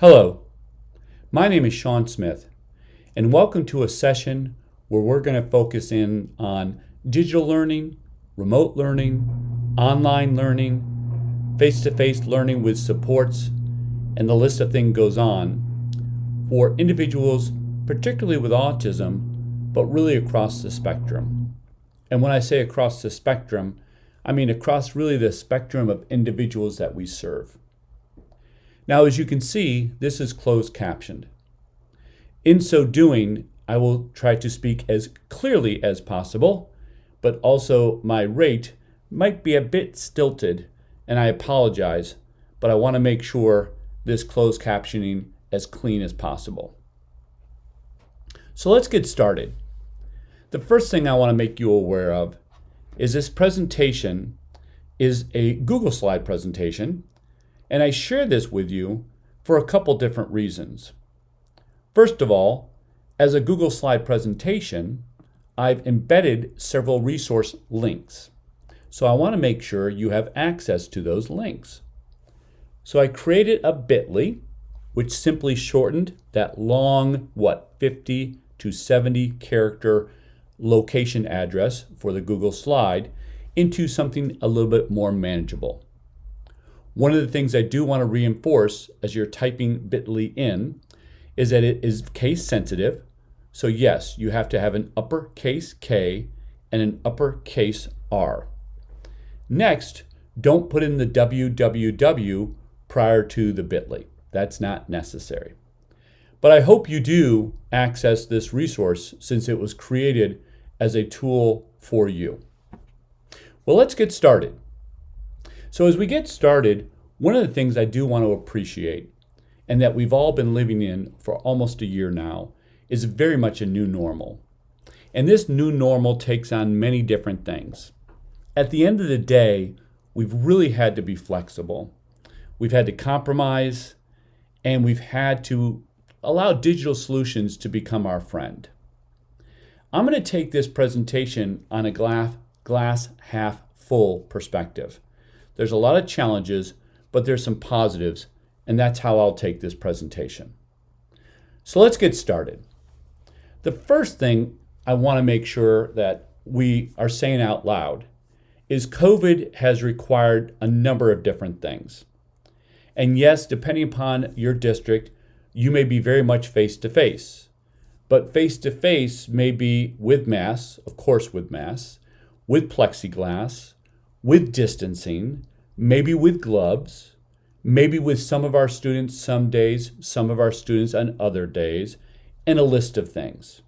Hello, my name is Sean Smith, and welcome to a session where we're going to focus in on digital learning, remote learning, online learning, face-to-face learning with supports, and the list of things goes on for individuals, particularly with autism, but really across the spectrum. And when I say across the spectrum, I mean across really the spectrum of individuals that we serve. Now, as you can see, this is closed captioned. In so doing, I will try to speak as clearly as possible, but also my rate might be a bit stilted, and I apologize, but I want to make sure this closed captioning as clean as possible. So let's get started. The first thing I want to make you aware of is this presentation is a Google slide presentation, and I share this with you for a couple different reasons. First of all, as a Google slide presentation, I've embedded several resource links. So I want to make sure you have access to those links. So I created a bit.ly, which simply shortened that long, 50 to 70 character location address for the Google slide into something a little bit more manageable. One of the things I do want to reinforce as you're typing bit.ly in is that it is case sensitive. So yes, you have to have an uppercase K and an uppercase R. Next, don't put in the www prior to the bit.ly. That's not necessary. But I hope you do access this resource since it was created as a tool for you. Well, let's get started. So as we get started, one of the things I do want to appreciate, and that we've all been living in for almost a year now, is very much a new normal. And this new normal takes on many different things. At the end of the day, we've really had to be flexible. We've had to compromise, and we've had to allow digital solutions to become our friend. I'm going to take this presentation on a glass half full perspective. There's a lot of challenges, but there's some positives, and that's how I'll take this presentation. So let's get started. The first thing I want to make sure that we are saying out loud is COVID has required a number of different things. And yes, depending upon your district, you may be very much face-to-face. But face-to-face may be with masks, of course with masks, with plexiglass, with distancing, maybe with gloves, maybe with some of our students some days, some of our students on other days, and a list of things.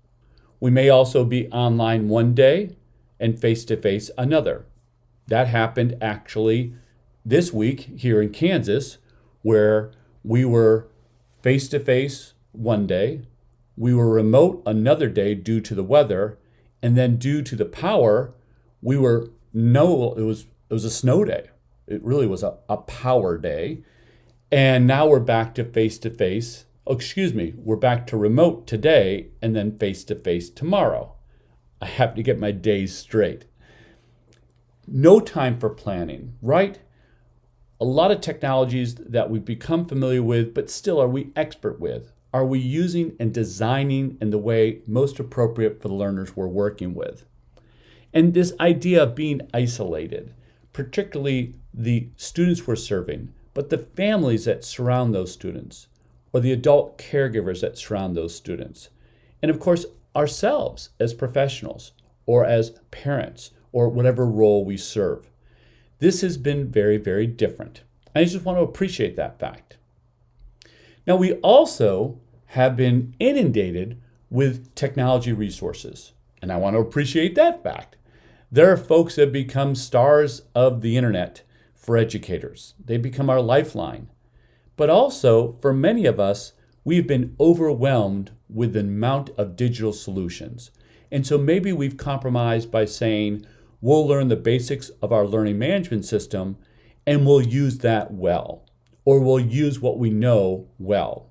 We may also be online one day and face-to-face another. That happened actually this week here in Kansas, where we were face-to-face one day, we were remote another day due to the weather, and then due to the power, it was a snow day. It really was a power day. And now we're back to face-to-face. We're back to remote today and then face-to-face tomorrow. I have to get my days straight. No time for planning, right? A lot of technologies that we've become familiar with, but still are we expert with? Are we using and designing in the way most appropriate for the learners we're working with? And this idea of being isolated, particularly the students we're serving, but the families that surround those students, or the adult caregivers that surround those students. And of course, ourselves as professionals, or as parents, or whatever role we serve. This has been very, very different. I just want to appreciate that fact. Now, we also have been inundated with technology resources, and I want to appreciate that fact. There are folks that become stars of the internet for educators. They become our lifeline. But also, for many of us, we've been overwhelmed with the amount of digital solutions. And so maybe we've compromised by saying, we'll learn the basics of our learning management system, and we'll use that well, or we'll use what we know well.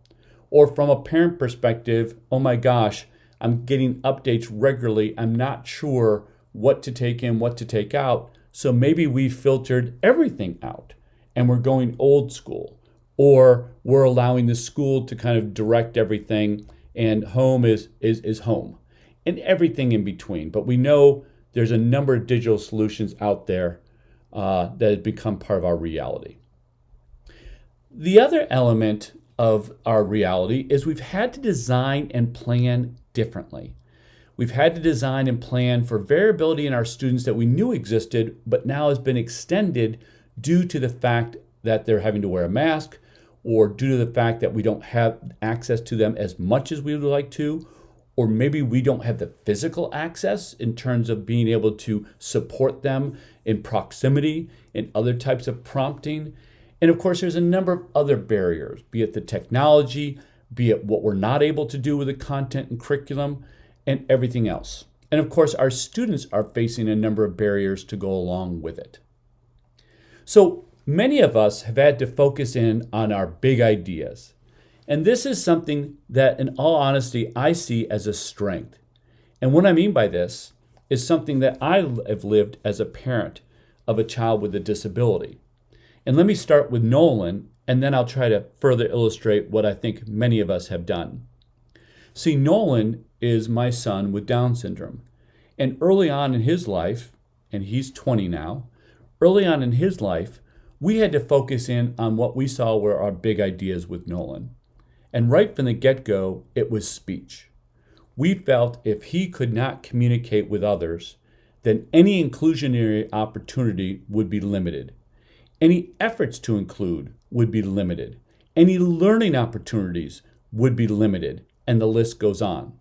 Or from a parent perspective, oh my gosh, I'm getting updates regularly. I'm not sure what to take in, what to take out. So maybe we filtered everything out and we're going old school. or we're allowing the school to kind of direct everything, and home is home, and everything in between. But we know there's a number of digital solutions out there that have become part of our reality. The other element of our reality is we've had to design and plan differently. We've had to design and plan for variability in our students that we knew existed, but now has been extended due to the fact that they're having to wear a mask, or due to the fact that we don't have access to them as much as we would like to, or maybe we don't have the physical access in terms of being able to support them in proximity and other types of prompting. And of course, there's a number of other barriers, be it the technology, be it what we're not able to do with the content and curriculum, and everything else. And of course, our students are facing a number of barriers to go along with it. So many of us have had to focus in on our big ideas. And this is something that, in all honesty, I see as a strength. And what I mean by this is something that I have lived as a parent of a child with a disability. And let me start with Nolan, and then I'll try to further illustrate what I think many of us have done. See, Nolan is my son with Down syndrome. And early on in his life, and he's 20 now, early on in his life, we had to focus in on what we saw were our big ideas with Nolan. And right from the get-go, it was speech. We felt if he could not communicate with others, then any inclusionary opportunity would be limited. Any efforts to include would be limited. Any learning opportunities would be limited, and the list goes on.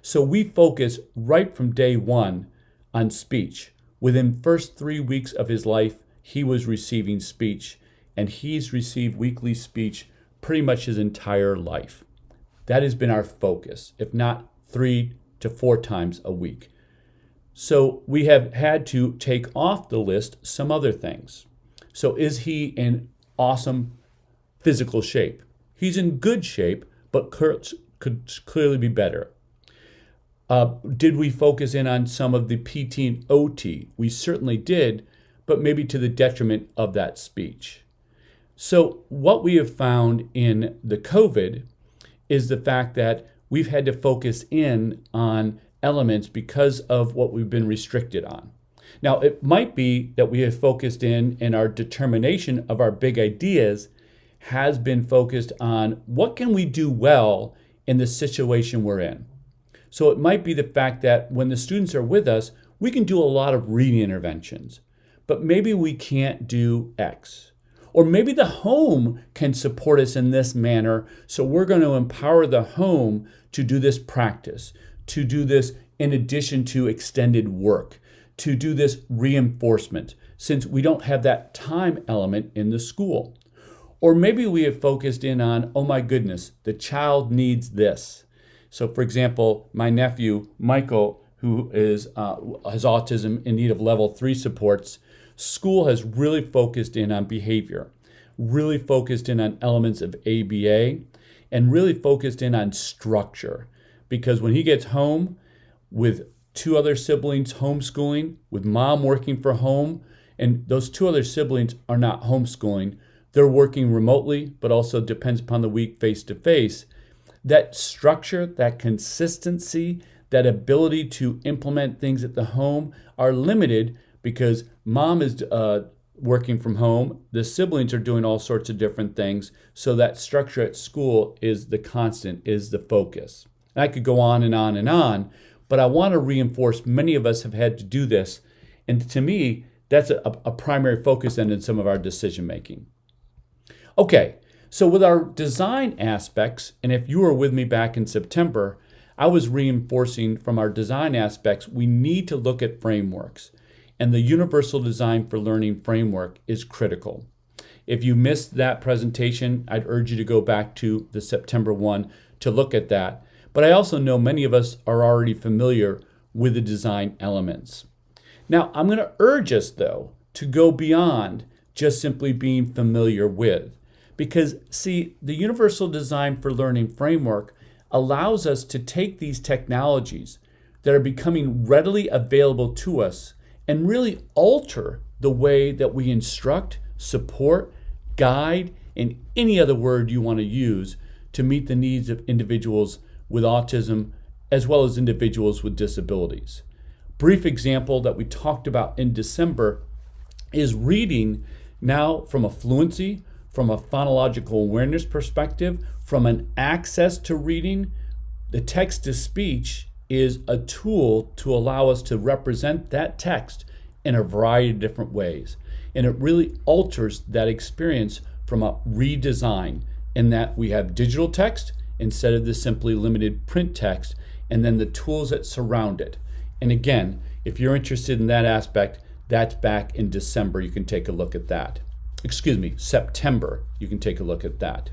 So we focus right from day one on speech. Within the first 3 weeks of his life, he was receiving speech, and he's received weekly speech pretty much his entire life. That has been our focus, if not 3 to 4 times a week. So we have had to take off the list some other things. So is he in awesome physical shape? He's in good shape, but could clearly be better. Did we focus in on some of the PT and OT? We certainly did, but maybe to the detriment of that speech. So what we have found in the COVID is the fact that we've had to focus in on elements because of what we've been restricted on. Now, it might be that we have focused in, and our determination of our big ideas has been focused on what can we do well in the situation we're in. So it might be the fact that when the students are with us, we can do a lot of reading interventions, but maybe we can't do X. Or maybe the home can support us in this manner, so we're going to empower the home to do this practice, to do this in addition to extended work, to do this reinforcement, since we don't have that time element in the school. Or maybe we have focused in on, oh my goodness, the child needs this. So for example, my nephew, Michael, who has autism in need of level 3 supports, school has really focused in on behavior, really focused in on elements of ABA, and really focused in on structure. Because when he gets home with 2 other siblings homeschooling, with mom working from home, and those 2 other siblings are not homeschooling, they're working remotely, but also depends upon the week face-to-face. That structure, that consistency, that ability to implement things at the home are limited because mom is working from home, the siblings are doing all sorts of different things, so that structure at school is the constant, is the focus. And I could go on and on and on, but I want to reinforce many of us have had to do this, and to me, that's a primary focus then in some of our decision making. Okay, so with our design aspects, and if you were with me back in September, I was reinforcing from our design aspects, we need to look at frameworks. And the Universal Design for Learning framework is critical. If you missed that presentation, I'd urge you to go back to the September one to look at that. But I also know many of us are already familiar with the design elements. Now, I'm going to urge us, though, to go beyond just simply being familiar with. Because, see, the Universal Design for Learning framework allows us to take these technologies that are becoming readily available to us and really alter the way that we instruct, support, guide, and any other word you want to use to meet the needs of individuals with autism as well as individuals with disabilities. Brief example that we talked about in December is reading now from a fluency, from a phonological awareness perspective, from an access to reading. The text-to-speech is a tool to allow us to represent that text in a variety of different ways. And it really alters that experience from a redesign in that we have digital text instead of the simply limited print text, and then the tools that surround it. And again, if you're interested in that aspect, that's back in December. You can take a look at that. September, you can take a look at that.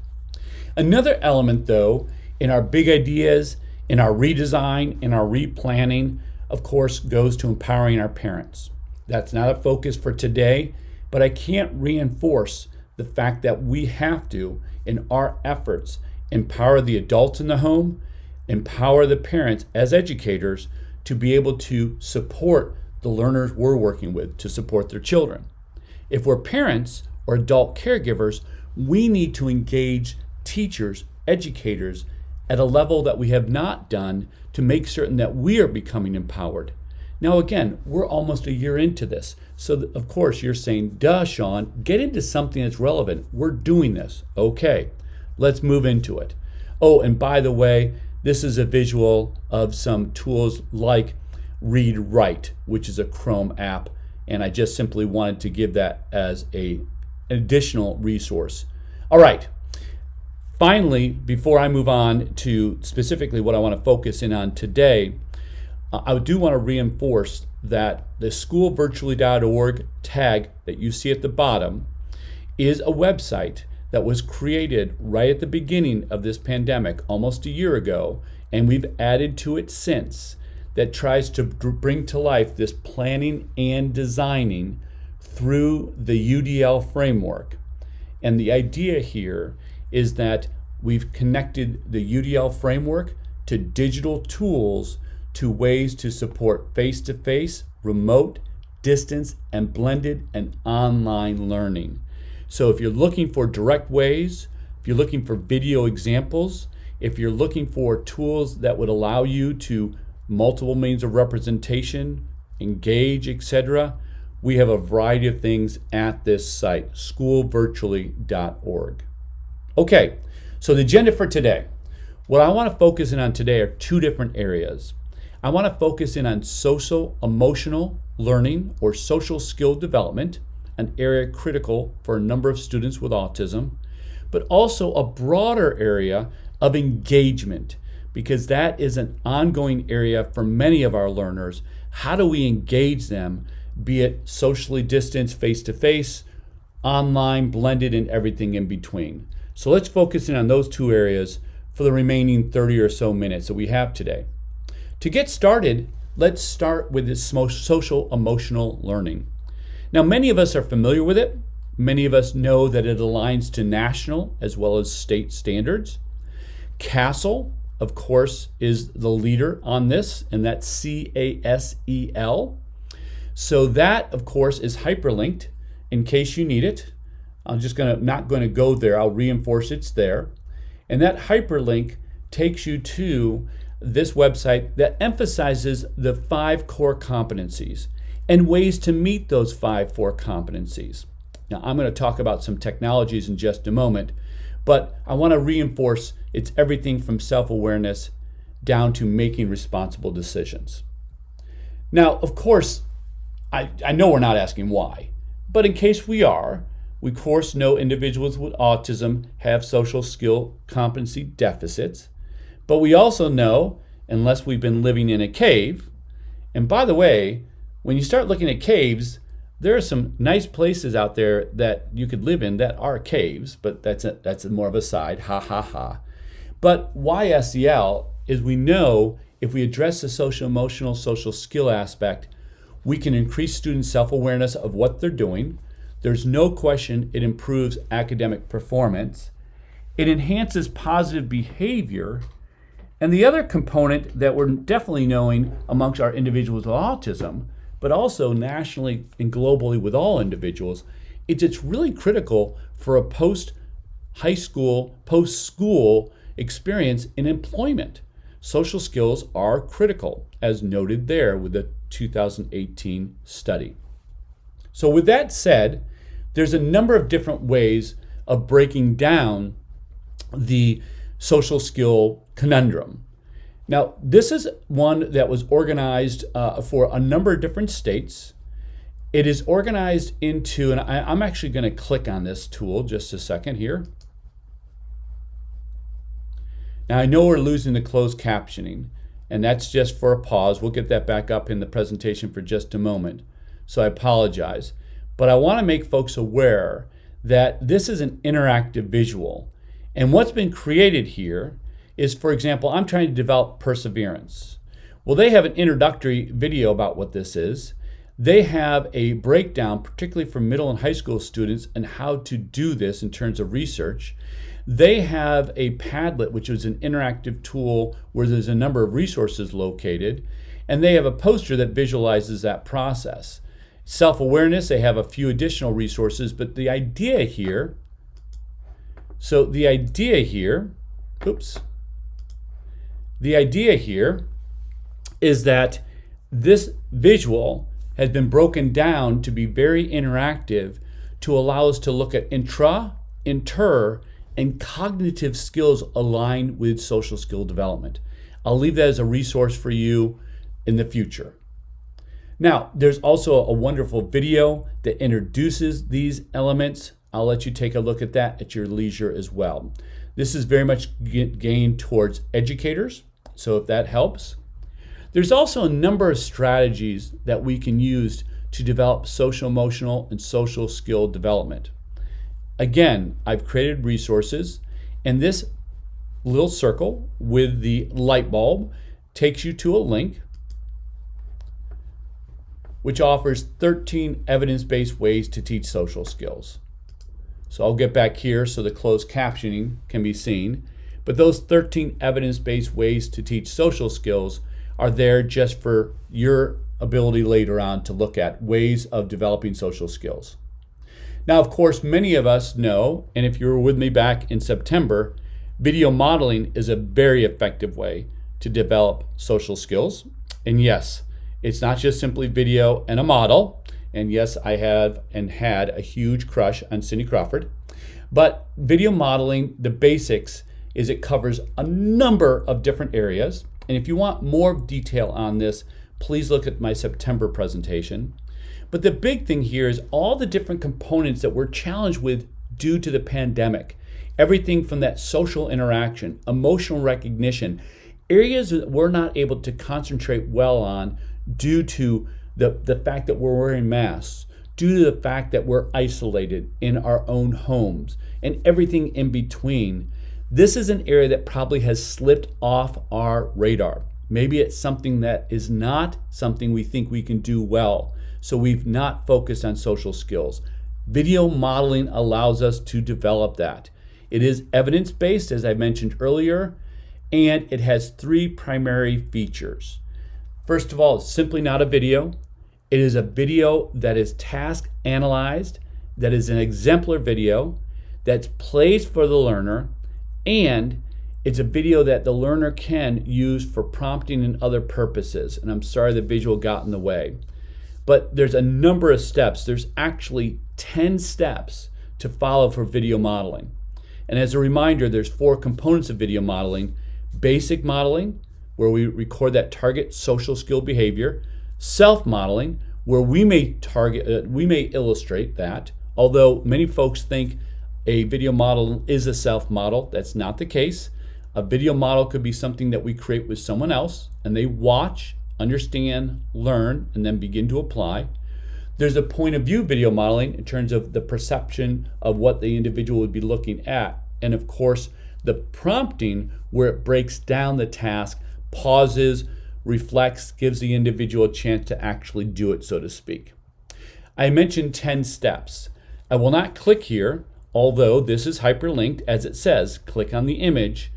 Another element, though, in our big ideas, in our redesign, in our replanning, of course, goes to empowering our parents. That's not a focus for today, but I can't reinforce the fact that we have to, in our efforts, empower the adults in the home, empower the parents as educators to be able to support the learners we're working with to support their children. If we're parents or adult caregivers, we need to engage teachers, educators at a level that we have not done to make certain that we are becoming empowered. Now again, we're almost a year into this. So of course you're saying, duh, Sean, get into something that's relevant. We're doing this. Okay, let's move into it. Oh, and by the way, this is a visual of some tools like Read Write, which is a Chrome app. And I just simply wanted to give that as an additional resource. All right. Finally, before I move on to specifically what I want to focus in on today, I do want to reinforce that the schoolvirtually.org tag that you see at the bottom is a website that was created right at the beginning of this pandemic, almost a year ago, and we've added to it since, that tries to bring to life this planning and designing through the UDL framework. And the idea here is that we've connected the UDL framework to digital tools, to ways to support face-to-face, remote, distance, and blended and online learning. So if you're looking for direct ways, if you're looking for video examples, if you're looking for tools that would allow you to multiple means of representation, engage, etc., we have a variety of things at this site, schoolvirtually.org. Okay, so the agenda for today. What I want to focus in on today are two different areas. I want to focus in on social emotional learning or social skill development, an area critical for a number of students with autism, but also a broader area of engagement, because that is an ongoing area for many of our learners. How do we engage them, be it socially distanced, face-to-face, online, blended, and everything in between? So let's focus in on those two areas for the remaining 30 or so minutes that we have today. To get started, let's start with this social emotional learning. Now, many of us are familiar with it. Many of us know that it aligns to national as well as state standards. CASEL, of course, is the leader on this, and that's CASEL. So that, of course, is hyperlinked in case you need it. I'm just not going to go there. I'll reinforce it's there. And that hyperlink takes you to this website that emphasizes the 5 core competencies and ways to meet those 5 core competencies. Now, I'm going to talk about some technologies in just a moment, but I want to reinforce it's everything from self-awareness down to making responsible decisions. Now, of course, I know we're not asking why, but in case we are, we of course know individuals with autism have social skill competency deficits, but we also know, unless we've been living in a cave, and by the way, when you start looking at caves, there are some nice places out there that you could live in that are caves, but that's more of a side, ha ha ha. But YSEL is we know if we address the social emotional social skill aspect, we can increase student self-awareness of what they're doing. There's no question it improves academic performance. It enhances positive behavior. And the other component that we're definitely knowing amongst our individuals with autism, but also nationally and globally with all individuals, it's really critical for a high school, post-school experience in employment. Social skills are critical, as noted there with the 2018 study. So with that said, there's a number of different ways of breaking down the social skill conundrum. Now, this is one that was organized for a number of different states. It is organized into, and I'm actually going to click on this tool just a second here. Now, I know we're losing the closed captioning, and that's just for a pause. We'll get that back up in the presentation for just a moment, so I apologize. But I want to make folks aware that this is an interactive visual. And what's been created here is, for example, I'm trying to develop perseverance. Well, they have an introductory video about what this is. They have a breakdown, particularly for middle and high school students, and how to do this in terms of research. They have a Padlet, which is an interactive tool where there's a number of resources located, and they have a poster that visualizes that process. Self-awareness, they have a few additional resources, but the idea here, the idea here is that this visual has been broken down to be very interactive to allow us to look at inter, and cognitive skills aligned with social skill development. I'll leave that as a resource for you in the future. Now, there's also a wonderful video that introduces these elements. I'll let you take a look at that at your leisure as well. This is very much geared towards educators, so if that helps. There's also a number of strategies that we can use to develop social emotional and social skill development. Again, I've created resources, and this little circle with the light bulb takes you to a link which offers 13 evidence-based ways to teach social skills. So I'll get back here so the closed captioning can be seen. But those 13 evidence-based ways to teach social skills are there just for your ability later on to look at ways of developing social skills. Now, of course, many of us know, and if you were with me back in September, video modeling is a very effective way to develop social skills. And yes, it's not just simply video and a model. And yes, I have and had a huge crush on Cindy Crawford. But video modeling, the basics is it covers a number of different areas. And if you want more detail on this, please look at my September presentation. But the big thing here is all the different components that we're challenged with due to the pandemic. Everything from that social interaction, emotional recognition, areas that we're not able to concentrate well on due to the fact that we're wearing masks, due to the fact that we're isolated in our own homes, and everything in between. This is an area that probably has slipped off our radar. Maybe it's something that is not something we think we can do well. So we've not focused on social skills. Video modeling allows us to develop that. It is evidence-based, as I mentioned earlier, and it has 3 primary features. First of all, it's simply not a video. It is a video that is task analyzed, that is an exemplar video, that's plays for the learner, and it's a video that the learner can use for prompting and other purposes. And I'm sorry the visual got in the way. But there's a number of steps. There's actually 10 steps to follow for video modeling. And as a reminder, there's 4 components of video modeling. Basic modeling, where we record that target social skill behavior. Self-modeling, where we may illustrate that. Although many folks think a video model is a self-model, that's not the case. A video model could be something that we create with someone else, and they watch, understand, learn, and then begin to apply. There's a point of view video modeling in terms of the perception of what the individual would be looking at. And of course, the prompting, where it breaks down the task, pauses, reflects, gives the individual a chance to actually do it, so to speak. I mentioned 10 steps. I will not click here, although this is hyperlinked, as it says, click on the image.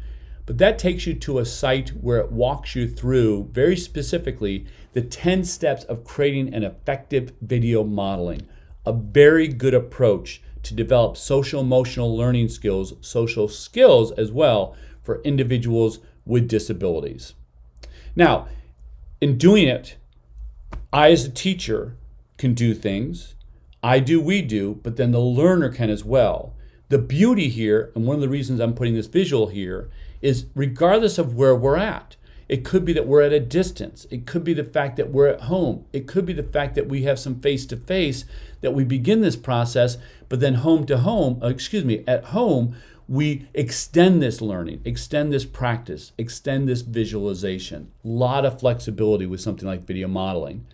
But that takes you to a site where it walks you through, very specifically, the 10 steps of creating an effective video modeling. A very good approach to develop social emotional learning skills, social skills as well, for individuals with disabilities. Now, in doing it, I as a teacher can do things. We do, but then the learner can as well. The beauty here, and one of the reasons I'm putting this visual here, is regardless of where we're at. It could be that we're at a distance. It could be the fact that we're at home. It could be the fact that we have some face-to-face, that we begin this process, but then at home, we extend this learning, extend this practice, extend this visualization. A lot of flexibility with something like video modeling.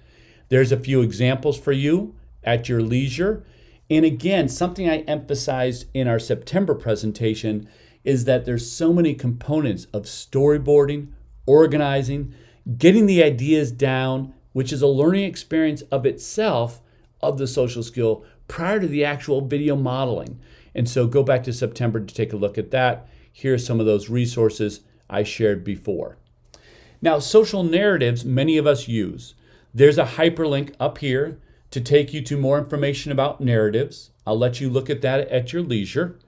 There's a few examples for you at your leisure. And again, something I emphasized in our September presentation is that there's so many components of storyboarding, organizing, getting the ideas down, which is a learning experience of itself of the social skill prior to the actual video modeling. And so go back to September to take a look at that. Here are some of those resources I shared before. Now, social narratives, many of us use. There's a hyperlink up here to take you to more information about narratives. I'll let you look at that at your leisure.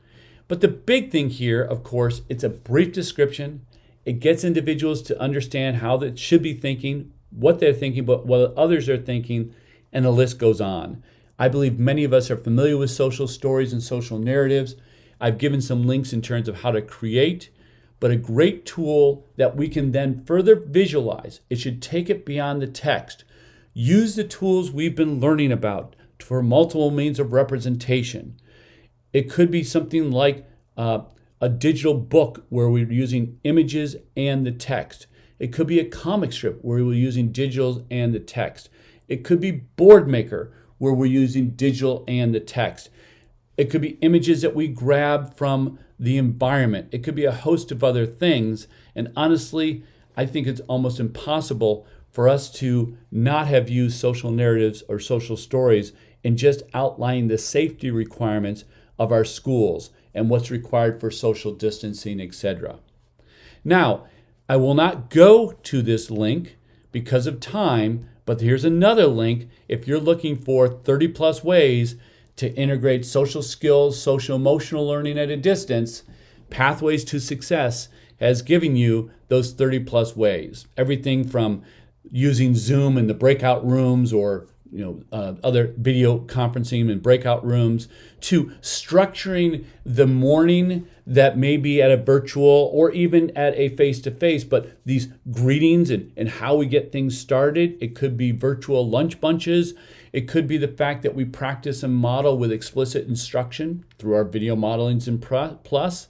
But the big thing here, of course, it's a brief description. It gets individuals to understand how they should be thinking, what they're thinking, but what others are thinking, and the list goes on. I believe many of us are familiar with social stories and social narratives. I've given some links in terms of how to create, but a great tool that we can then further visualize. It should take it beyond the text. Use the tools we've been learning about for multiple means of representation. It could be something like a digital book where we're using images and the text. It could be a comic strip where we're using digitals and the text. It could be Boardmaker where we're using digital and the text. It could be images that we grab from the environment. It could be a host of other things. And honestly, I think it's almost impossible for us to not have used social narratives or social stories and just outlining the safety requirements of our schools and what's required for social distancing, etc. Now, I will not go to this link because of time, but here's another link if you're looking for 30 plus ways to integrate social skills, social emotional learning at a distance. Pathways to Success has given you those 30 plus ways. Everything from using Zoom in the breakout rooms or other video conferencing in breakout rooms, to structuring the morning that may be at a virtual or even at a face-to-face, but these greetings and how we get things started. It could be virtual lunch bunches. It could be the fact that we practice and model with explicit instruction through our video modelings in Plus.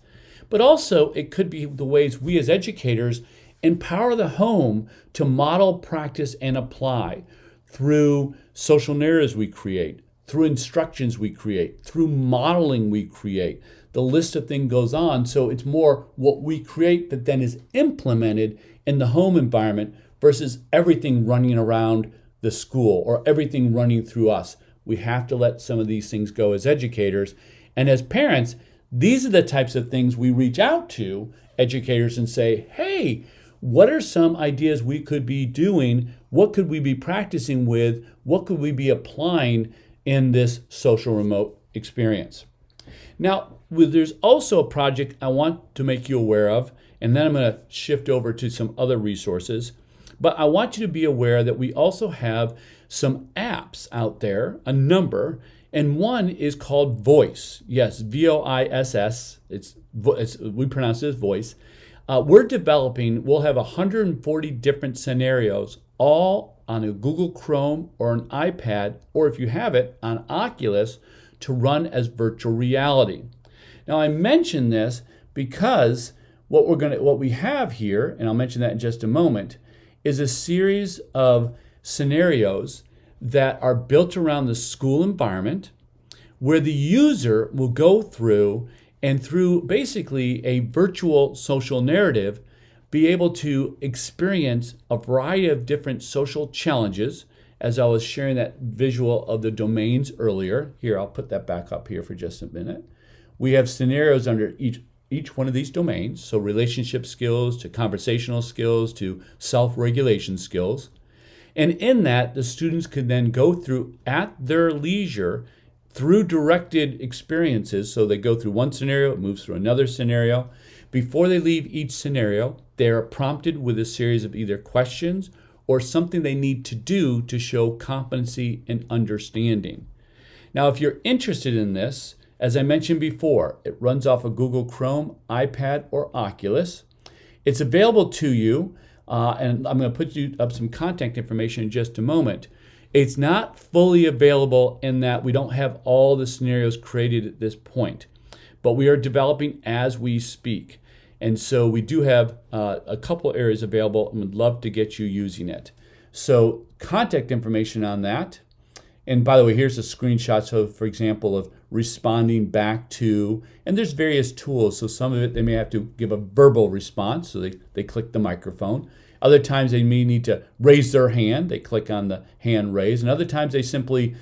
But also it could be the ways we as educators empower the home to model, practice, and apply through social narratives we create, through instructions we create, through modeling we create. The list of things goes on, so it's more what we create that then is implemented in the home environment versus everything running around the school or everything running through us. We have to let some of these things go as educators. And as parents, these are the types of things we reach out to educators and say, hey, what are some ideas we could be doing? What could we be practicing with? What could we be applying in this social remote experience? Now, there's also a project I want to make you aware of, and then I'm going to shift over to some other resources. But I want you to be aware that we also have some apps out there, a number, and one is called Voice. Yes, VOISS. We pronounce it as Voice. We'll have 140 different scenarios, all on a Google Chrome or an iPad, or if you have it, on Oculus, to run as virtual reality. Now, I mention this because what we have here, and I'll mention that in just a moment, is a series of scenarios that are built around the school environment where the user will go through and through basically a virtual social narrative, be able to experience a variety of different social challenges, as I was sharing that visual of the domains earlier. Here, I'll put that back up here for just a minute. We have scenarios under each one of these domains, so relationship skills to conversational skills to self-regulation skills. And in that, the students could then go through at their leisure through directed experiences. So they go through one scenario, it moves through another scenario. Before they leave each scenario, they are prompted with a series of either questions or something they need to do to show competency and understanding. Now, if you're interested in this, as I mentioned before, it runs off of Google Chrome, iPad, or Oculus. It's available to you, and I'm going to put you up some contact information in just a moment. It's not fully available in that we don't have all the scenarios created at this point, but we are developing as we speak. And so we do have a couple areas available and would love to get you using it. So contact information on that. And by the way, here's a screenshot, so for example, of responding back to, and there's various tools. So some of it, they may have to give a verbal response, so they click the microphone. Other times they may need to raise their hand, they click on the hand raise. And other times they simply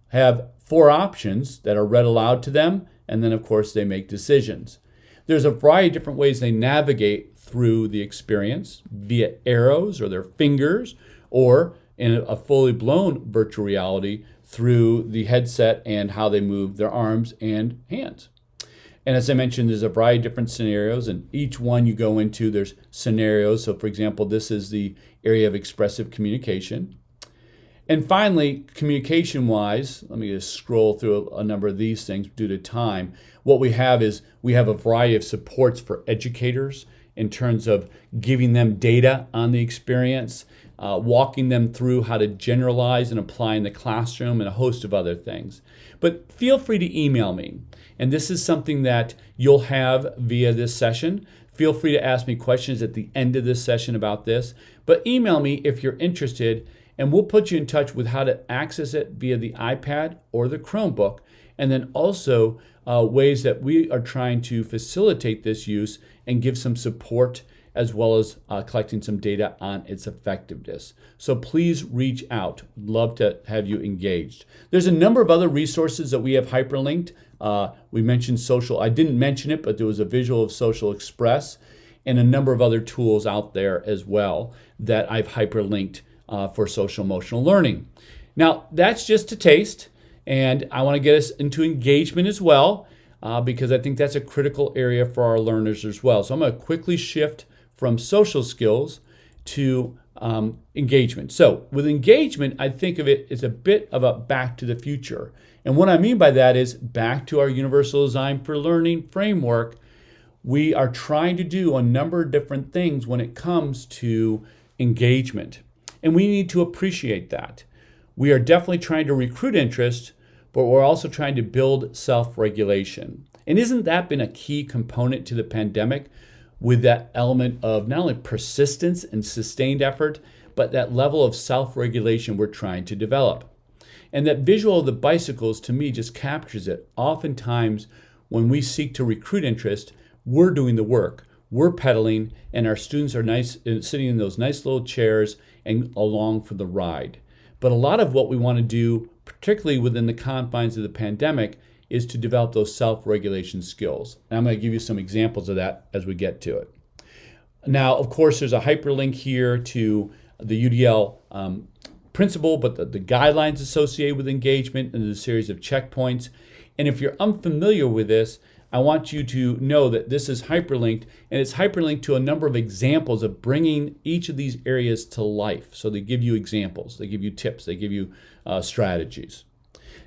have 4 options that are read aloud to them, and then of course they make decisions. There's a variety of different ways they navigate through the experience via arrows or their fingers, or in a fully blown virtual reality through the headset and how they move their arms and hands. And as I mentioned, there's a variety of different scenarios, and each one you go into, there's scenarios. So for example, this is the area of expressive communication. And finally, communication-wise, let me just scroll through a number of these things due to time. What we have is we have a variety of supports for educators in terms of giving them data on the experience, walking them through how to generalize and apply in the classroom, and a host of other things. But feel free to email me. And this is something that you'll have via this session. Feel free to ask me questions at the end of this session about this. But email me if you're interested, and we'll put you in touch with how to access it via the iPad or the Chromebook. And then also ways that we are trying to facilitate this use and give some support, as well as collecting some data on its effectiveness. So please reach out. Love to have you engaged. There's a number of other resources that we have hyperlinked. We mentioned social. I didn't mention it, but there was a visual of Social Express and a number of other tools out there as well that I've hyperlinked for social emotional learning. Now, that's just a taste, and I want to get us into engagement as well, because I think that's a critical area for our learners as well. So I'm going to quickly shift from social skills to engagement. So with engagement, I think of it as a bit of a back to the future. And what I mean by that is back to our universal design for learning framework. We are trying to do a number of different things when it comes to engagement. And we need to appreciate that. We are definitely trying to recruit interest, but we're also trying to build self-regulation. And isn't that been a key component to the pandemic, with that element of not only persistence and sustained effort, but that level of self-regulation we're trying to develop? And that visual of the bicycles, to me, just captures it. Oftentimes, when we seek to recruit interest, we're doing the work. We're pedaling, and our students are sitting in those nice little chairs and along for the ride. But a lot of what we want to do, particularly within the confines of the pandemic, is to develop those self-regulation skills. And I'm going to give you some examples of that as we get to it. Now, of course, there's a hyperlink here to the UDL principle, but the guidelines associated with engagement and the series of checkpoints. And if you're unfamiliar with this, I want you to know that this is hyperlinked, and it's hyperlinked to a number of examples of bringing each of these areas to life. So they give you examples, they give you tips, they give you strategies.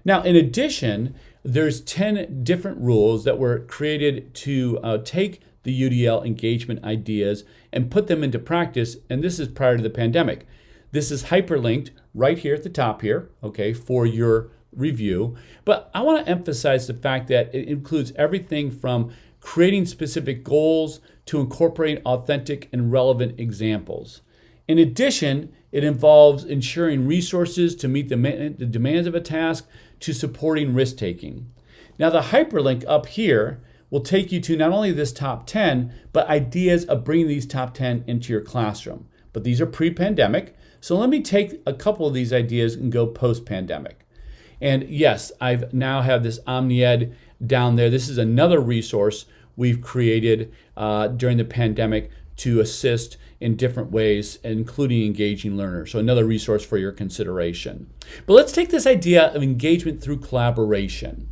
Now, in addition, there's 10 different rules that were created to take the UDL engagement ideas and put them into practice, and this is prior to the pandemic. This is hyperlinked right here at the top here, okay, for your review. But I want to emphasize the fact that it includes everything from creating specific goals to incorporating authentic and relevant examples. In addition, it involves ensuring resources to meet the demands of a task to supporting risk-taking. Now, the hyperlink up here will take you to not only this top 10, but ideas of bringing these top 10 into your classroom. But these are pre-pandemic, so let me take a couple of these ideas and go post-pandemic. And yes, I've now have this OmniEd down there. This is another resource we've created during the pandemic to assist in different ways, including engaging learners. So another resource for your consideration. But let's take this idea of engagement through collaboration.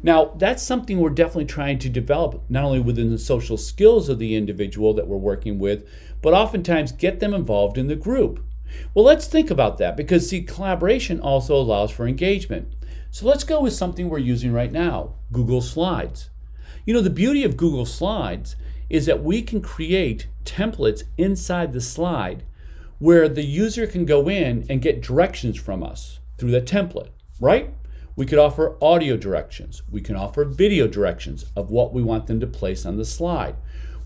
Now, that's something we're definitely trying to develop, not only within the social skills of the individual that we're working with, but oftentimes get them involved in the group. Well, let's think about that, because see, collaboration also allows for engagement. So let's go with something we're using right now, Google Slides. You know, the beauty of Google Slides is that we can create templates inside the slide where the user can go in and get directions from us through the template, right? We could offer audio directions. We can offer video directions of what we want them to place on the slide.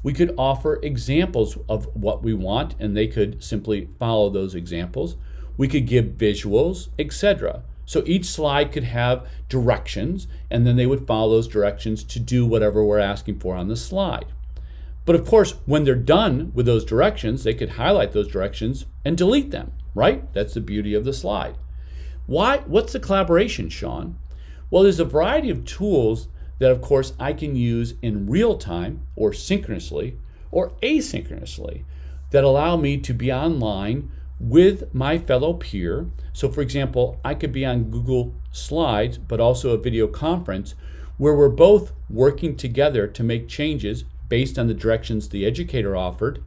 We could offer examples of what we want, and they could simply follow those examples. We could give visuals, etc. So each slide could have directions, and then they would follow those directions to do whatever we're asking for on the slide. But of course, when they're done with those directions, they could highlight those directions and delete them, right? That's the beauty of the slide. Why? What's the collaboration, Sean? Well, there's a variety of tools that, of course, I can use in real time or synchronously or asynchronously that allow me to be online with my fellow peer. So, for example, I could be on Google Slides, but also a video conference where we're both working together to make changes based on the directions the educator offered.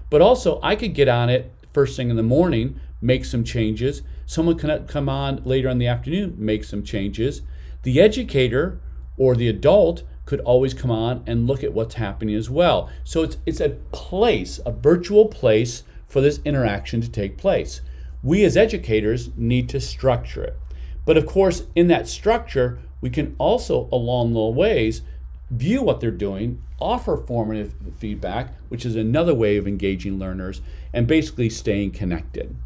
But also, I could get on it first thing in the morning, make some changes. Someone can come on later in the afternoon, make some changes. The educator or the adult could always come on and look at what's happening as well. So it's a place, a virtual place for this interaction to take place. We as educators need to structure it. But of course, in that structure, we can also, along the ways, view what they're doing, offer formative feedback, which is another way of engaging learners, and basically staying connected.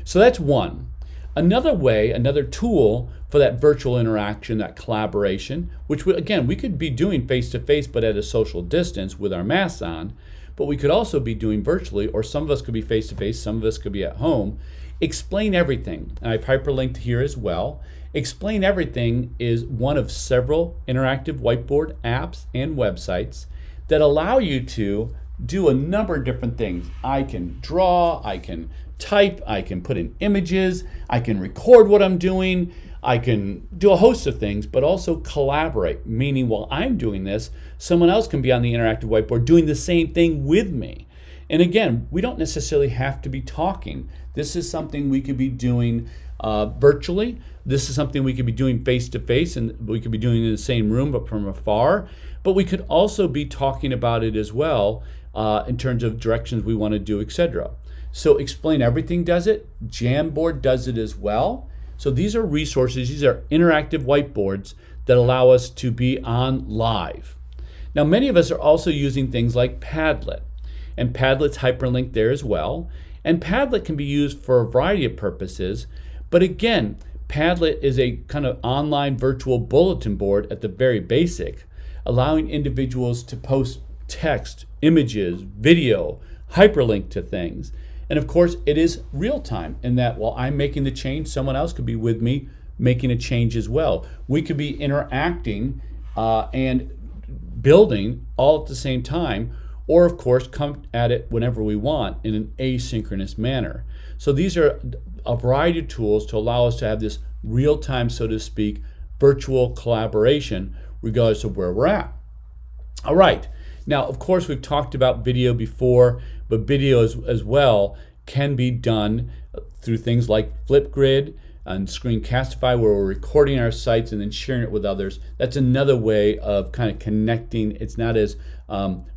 So that's one. Another way, another tool for that virtual interaction, that collaboration, which we could be doing face-to-face but at a social distance with our masks on, but we could also be doing virtually, or some of us could be face-to-face, some of us could be at home. Explain Everything, and I've hyperlinked here as well. Explain Everything is one of several interactive whiteboard apps and websites that allow you to do a number of different things. I can draw, I can type, I can put in images, I can record what I'm doing, I can do a host of things, but also collaborate, meaning while I'm doing this, someone else can be on the interactive whiteboard doing the same thing with me. And again, we don't necessarily have to be talking. This is something we could be doing virtually. This is something we could be doing face-to-face, and we could be doing in the same room but from afar. But we could also be talking about it as well in terms of directions we want to do, etc. So Explain Everything does it. Jamboard does it as well. So these are resources, these are interactive whiteboards that allow us to be on live. Now, many of us are also using things like Padlet, and Padlet's hyperlinked there as well. And Padlet can be used for a variety of purposes, but again, Padlet is a kind of online virtual bulletin board at the very basic, allowing individuals to post text, images, video, hyperlink to things. And of course, it is real time in that while I'm making the change, someone else could be with me making a change as well. We could be interacting and building all at the same time, or of course, come at it whenever we want in an asynchronous manner. So these are a variety of tools to allow us to have this real time, so to speak, virtual collaboration, regardless of where we're at. All right. Now, of course, we've talked about video before, but video as well can be done through things like Flipgrid and Screencastify, where we're recording our sites and then sharing it with others. That's another way of kind of connecting. It's not as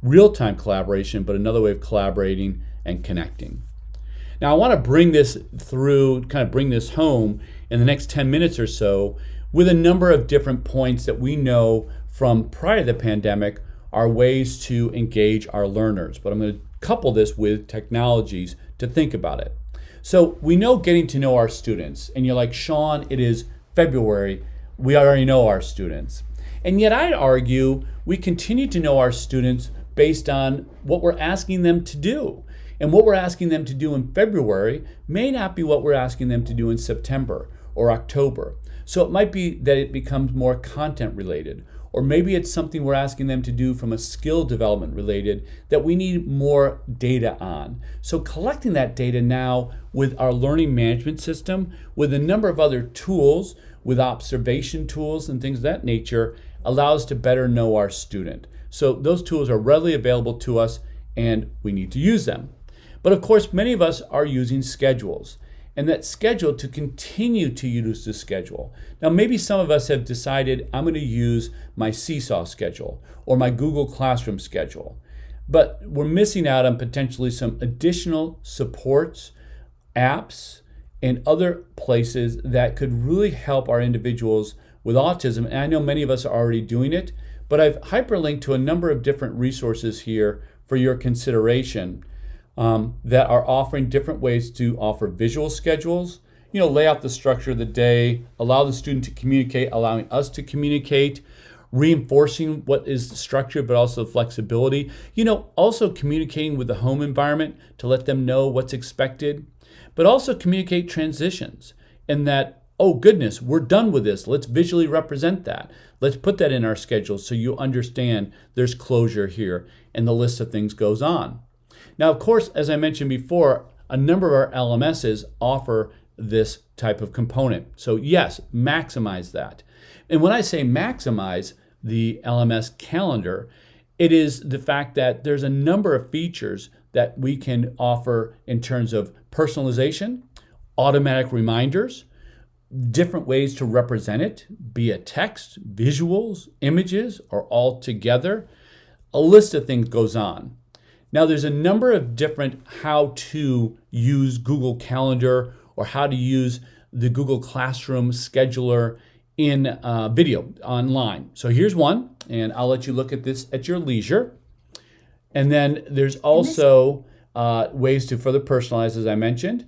real-time collaboration, but another way of collaborating and connecting. Now, I want to bring this through, kind of bring this home in the next 10 minutes or so with a number of different points that we know from prior to the pandemic are ways to engage our learners. But I'm going to couple this with technologies to think about it. So we know getting to know our students, and you're like, Sean, it is February, we already know our students. And yet I'd argue we continue to know our students based on what we're asking them to do. And what we're asking them to do in February may not be what we're asking them to do in September or October. So it might be that it becomes more content related, or maybe it's something we're asking them to do from a skill development related that we need more data on. So collecting that data now with our learning management system, with a number of other tools, with observation tools and things of that nature, allows us to better know our student. So those tools are readily available to us and we need to use them. But of course, many of us are using schedules, and that schedule to continue to use the schedule. Now, maybe some of us have decided I'm going to use my Seesaw schedule or my Google Classroom schedule, but we're missing out on potentially some additional supports, apps, and other places that could really help our individuals with autism. And I know many of us are already doing it, but I've hyperlinked to a number of different resources here for your consideration that are offering different ways to offer visual schedules, lay out the structure of the day, allow the student to communicate, allowing us to communicate, reinforcing what is the structure, but also flexibility, also communicating with the home environment to let them know what's expected, but also communicate transitions and that, oh goodness, we're done with this. Let's visually represent that. Let's put that in our schedule so you understand there's closure here and the list of things goes on. Now, of course, as I mentioned before, a number of our LMSs offer this type of component. So yes, maximize that. And when I say maximize the LMS calendar, it is the fact that there's a number of features that we can offer in terms of personalization, automatic reminders, different ways to represent it, be it text, visuals, images, or all together. A list of things goes on. Now, there's a number of different how to use Google Calendar or how to use the Google Classroom scheduler in video online. So here's one, and I'll let you look at this at your leisure. And then there's also ways to further personalize, as I mentioned.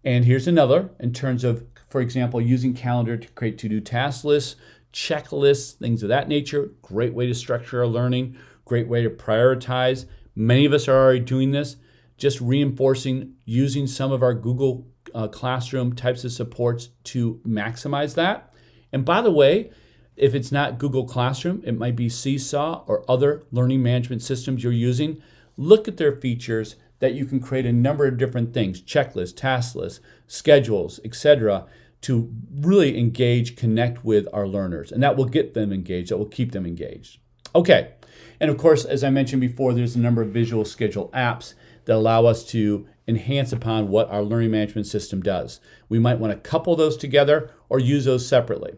And here's another in terms of, for example, using Calendar to create to-do task lists, checklists, things of that nature. Great way to structure our learning, great way to prioritize. Many of us are already doing this, just reinforcing using some of our Google Classroom types of supports to maximize that. And by the way, if it's not Google Classroom, it might be Seesaw or other learning management systems you're using. Look at their features that you can create a number of different things, checklists, task lists, schedules, etc., to really engage, connect with our learners. And that will get them engaged, that will keep them engaged. Okay. And of course, as I mentioned before, there's a number of visual schedule apps that allow us to enhance upon what our learning management system does. We might want to couple those together or use those separately.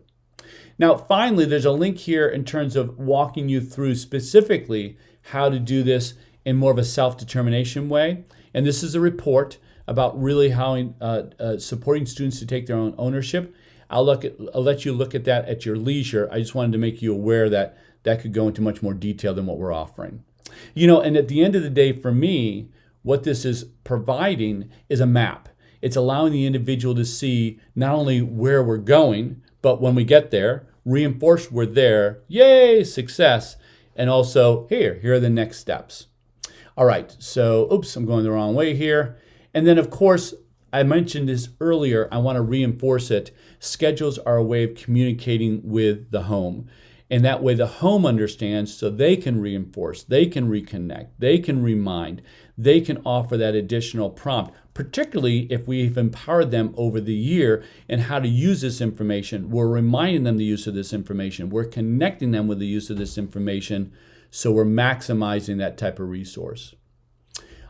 Now, finally, there's a link here in terms of walking you through specifically how to do this in more of a self-determination way. And this is a report about really how supporting students to take their own ownership. I'll let you look at that at your leisure. I just wanted to make you aware that that could go into much more detail than what we're offering. And at the end of the day, for me, what this is providing is a map. It's allowing the individual to see not only where we're going, but when we get there, reinforce we're there, yay, success, and also here are the next steps. All right, so, I'm going the wrong way here. And then, of course, I mentioned this earlier, I want to reinforce it. Schedules are a way of communicating with the home. And that way the home understands so they can reinforce, they can reconnect, they can remind, they can offer that additional prompt, particularly if we've empowered them over the year in how to use this information. We're reminding them the use of this information. We're connecting them with the use of this information, so we're maximizing that type of resource.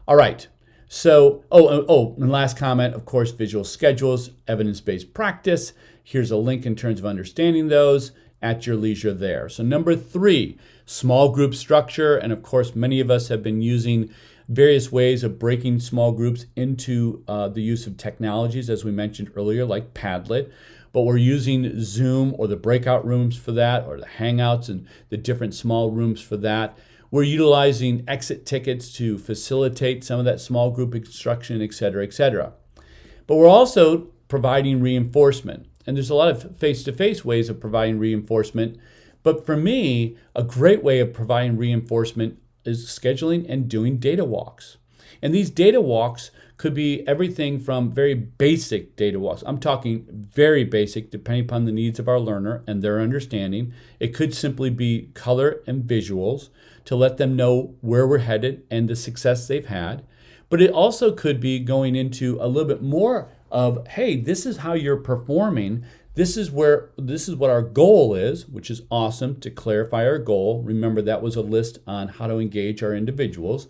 All right. So, and last comment, of course, visual schedules, evidence-based practice. Here's a link in terms of understanding those at your leisure there. So number 3, small group structure. And of course, many of us have been using various ways of breaking small groups into the use of technologies, as we mentioned earlier, like Padlet. But we're using Zoom or the breakout rooms for that, or the Hangouts and the different small rooms for that. We're utilizing exit tickets to facilitate some of that small group instruction, et cetera, et cetera. But we're also providing reinforcement. And there's a lot of face-to-face ways of providing reinforcement. But for me, a great way of providing reinforcement is scheduling and doing data walks. And these data walks could be everything from very basic data walks. I'm talking very basic, depending upon the needs of our learner and their understanding. It could simply be color and visuals to let them know where we're headed and the success they've had. But it also could be going into a little bit more of, hey, this is how you're performing. This is what our goal is, which is awesome to clarify our goal. Remember, that was a list on how to engage our individuals.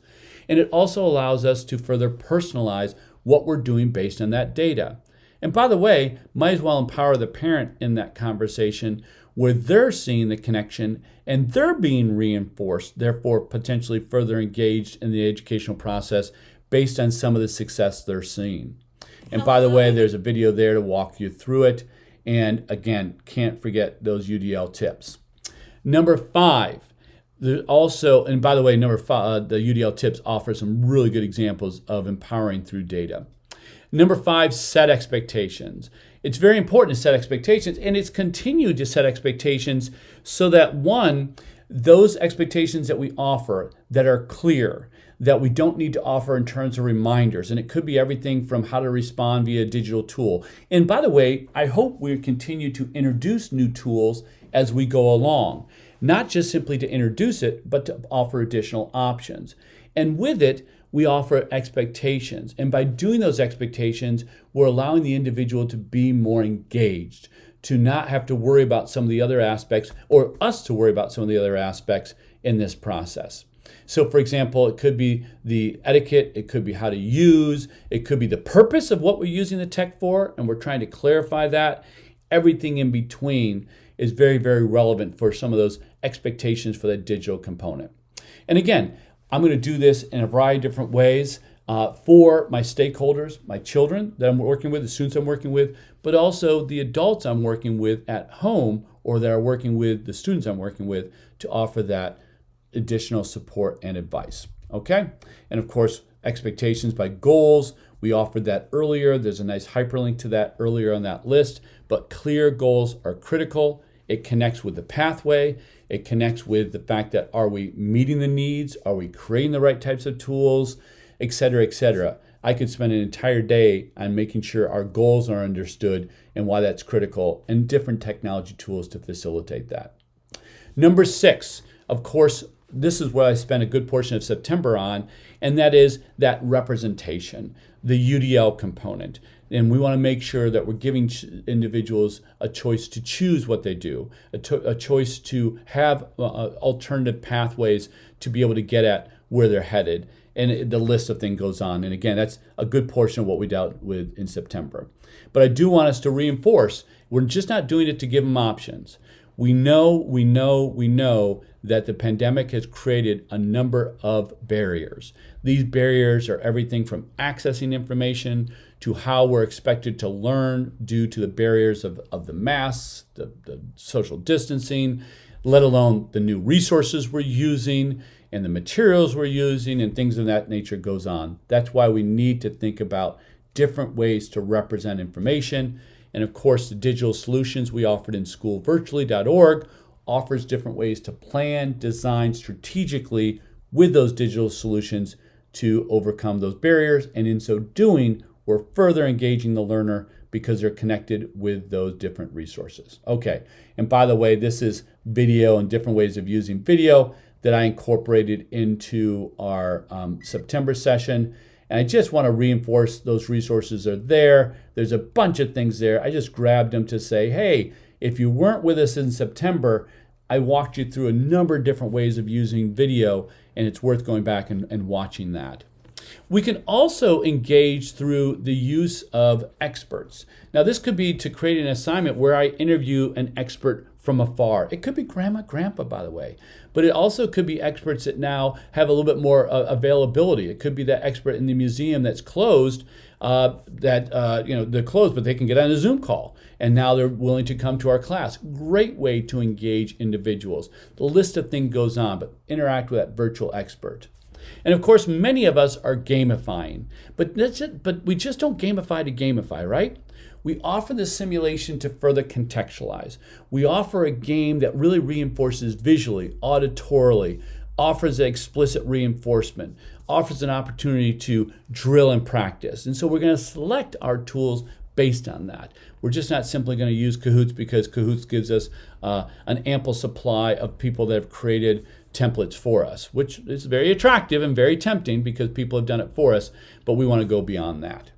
And it also allows us to further personalize what we're doing based on that data. And by the way, might as well empower the parent in that conversation where they're seeing the connection and they're being reinforced, therefore potentially further engaged in the educational process based on some of the success they're seeing. And by the way, there's a video there to walk you through it. And again, can't forget those UDL tips. Number 5. Also, and by the way, number 5, the UDL tips offer some really good examples of empowering through data. Number 5, set expectations. It's very important to set expectations, and it's continued to set expectations so that, one, those expectations that we offer that are clear, that we don't need to offer in terms of reminders. And it could be everything from how to respond via a digital tool. And by the way, I hope we continue to introduce new tools as we go along. Not just simply to introduce it, but to offer additional options. And with it, we offer expectations. And by doing those expectations, we're allowing the individual to be more engaged, to not have to worry about some of the other aspects, or us to worry about some of the other aspects in this process. So for example, it could be the etiquette, it could be how to use, it could be the purpose of what we're using the tech for, and we're trying to clarify that. Everything in between is very, very relevant for some of those expectations for that digital component. And again, I'm going to do this in a variety of different ways for my stakeholders, my children that I'm working with, the students I'm working with, but also the adults I'm working with at home or that are working with the students I'm working with to offer that additional support and advice. Okay? And of course, expectations by goals. We offered that earlier. There's a nice hyperlink to that earlier on that list. But clear goals are critical. It connects with the pathway. It connects with the fact that are we meeting the needs? Are we creating the right types of tools? Et cetera, et cetera. I could spend an entire day on making sure our goals are understood and why that's critical and different technology tools to facilitate that. Number 6, of course, this is what I spent a good portion of September on, and that is that representation, the UDL component. And we want to make sure that we're giving individuals a choice to choose what they do, a choice to have alternative pathways to be able to get at where they're headed. And the list of things goes on. And again, that's a good portion of what we dealt with in September. But I do want us to reinforce, we're just not doing it to give them options. We know that the pandemic has created a number of barriers. These barriers are everything from accessing information to how we're expected to learn due to the barriers of the masks, the social distancing, let alone the new resources we're using and the materials we're using and things of that nature goes on. That's why we need to think about different ways to represent information. And of course, the digital solutions we offered in schoolvirtually.org offers different ways to plan, design strategically with those digital solutions to overcome those barriers. And in so doing, we're further engaging the learner because they're connected with those different resources. Okay, and by the way, this is video and different ways of using video that I incorporated into our September session. And I just want to reinforce those resources are there. There's a bunch of things there. I just grabbed them to say, hey, if you weren't with us in September, I walked you through a number of different ways of using video, and it's worth going back and watching that. We can also engage through the use of experts. Now, this could be to create an assignment where I interview an expert from afar. It could be grandma, grandpa, by the way, but it also could be experts that now have a little bit more availability. It could be that expert in the museum that's closed, they're closed, but they can get on a Zoom call, and now they're willing to come to our class. Great way to engage individuals. The list of things goes on, but interact with that virtual expert. And of course, many of us are gamifying, but we just don't gamify to gamify, right? We offer the simulation to further contextualize. We offer a game that really reinforces visually, auditorily, offers explicit reinforcement, offers an opportunity to drill and practice. And so we're going to select our tools based on that. We're just not simply going to use Kahoots because Kahoots gives us an ample supply of people that have created templates for us, which is very attractive and very tempting because people have done it for us, but we want to go beyond that.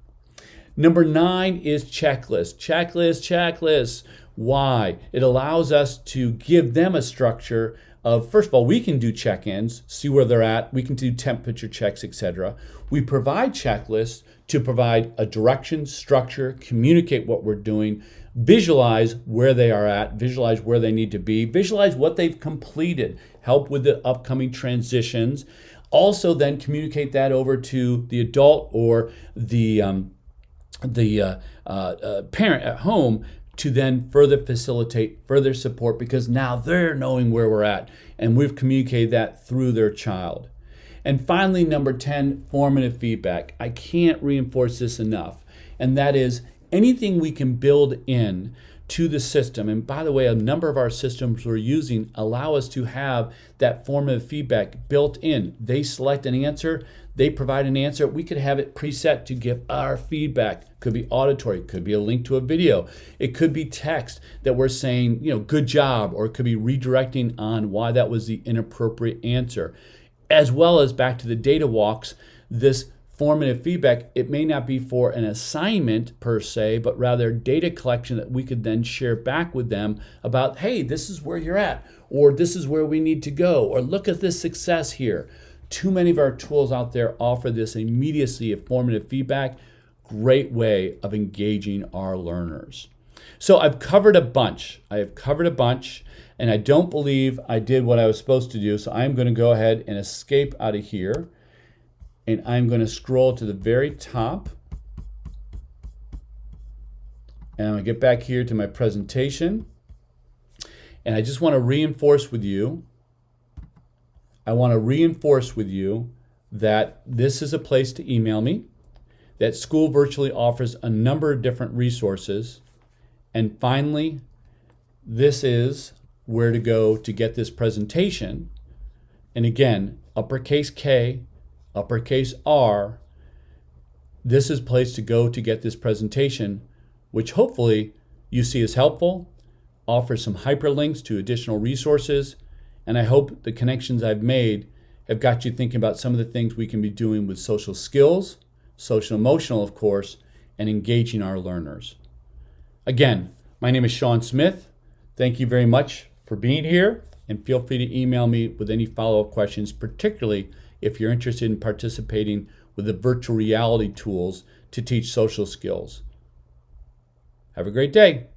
Number 9 is checklists. Checklists. Why? It allows us to give them a structure of, first of all, we can do check-ins, see where they're at, we can do temperature checks, etc. We provide checklists to provide a direction, structure, communicate what we're doing, visualize where they are at, visualize where they need to be, visualize what they've completed, help with the upcoming transitions. Also then communicate that over to the adult or the parent at home to then further facilitate, further support, because now they're knowing where we're at and we've communicated that through their child. And finally, number 10, formative feedback. I can't reinforce this enough. And that is anything we can build in to the system. And by the way, a number of our systems we're using allow us to have that formative feedback built in. They select an answer, they provide an answer. We could have it preset to give our feedback. Could be auditory, could be a link to a video. It could be text that we're saying, good job, or it could be redirecting on why that was the inappropriate answer. As well as back to the data walks, this formative feedback, it may not be for an assignment per se, but rather data collection that we could then share back with them about, hey, this is where you're at, or this is where we need to go, or look at this success here. Too many of our tools out there offer this immediacy of formative feedback. Great way of engaging our learners. So I've covered a bunch. And I don't believe I did what I was supposed to do. So I'm going to go ahead and escape out of here. And I'm going to scroll to the very top. And I'm going to get back here to my presentation. And I just want to reinforce with you. That this is a place to email me. That School Virtually offers a number of different resources. And finally, this is where to go to get this presentation. And again, uppercase K, uppercase R. This is a place to go to get this presentation, which hopefully you see is helpful, offers some hyperlinks to additional resources, and I hope the connections I've made have got you thinking about some of the things we can be doing with social skills, social emotional, of course, and engaging our learners. Again, my name is Sean Smith. Thank you very much for being here, and feel free to email me with any follow-up questions, particularly if you're interested in participating with the virtual reality tools to teach social skills. Have a great day.